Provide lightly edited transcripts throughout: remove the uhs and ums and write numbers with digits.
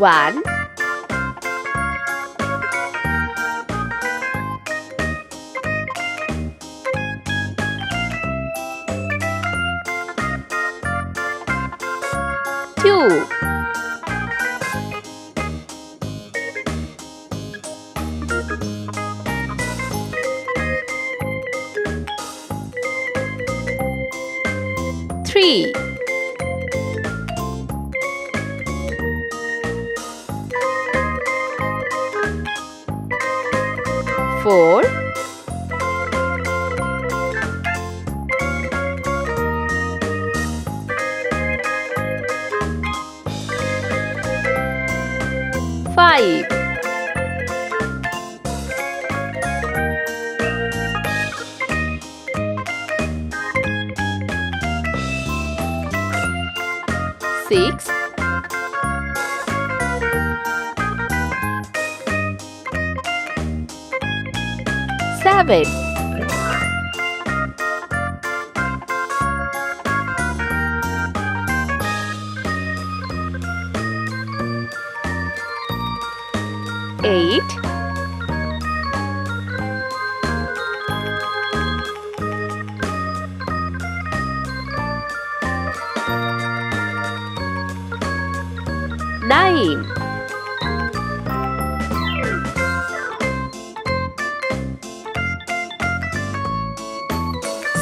1, 2, 3, 4, 5, 6, 7, 8, 9,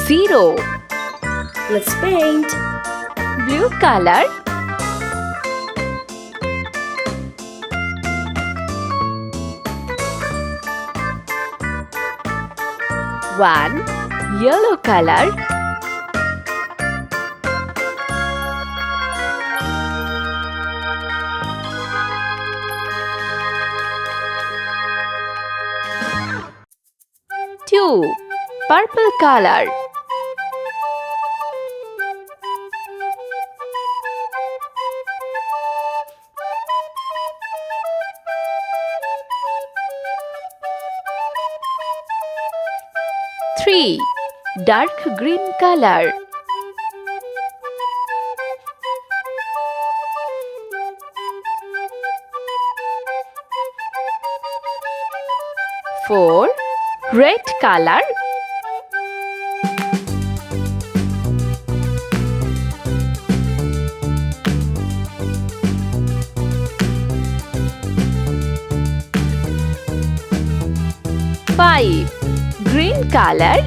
0. Let's paint. Blue color, 1, yellow color, 2, purple color, 3, dark green color, 4, red color, 5, green color,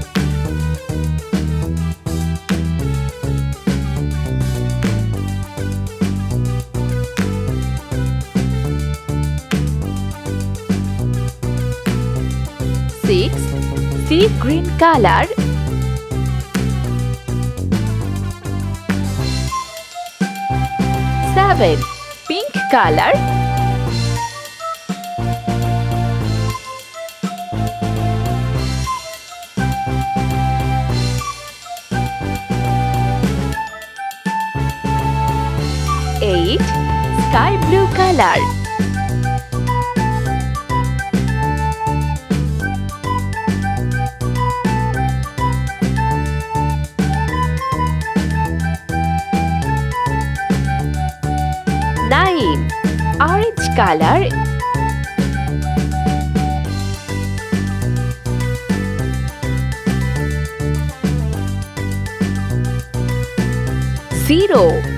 6, sea green color, 7, pink color, 8, sky blue color, 9, orange color, 0,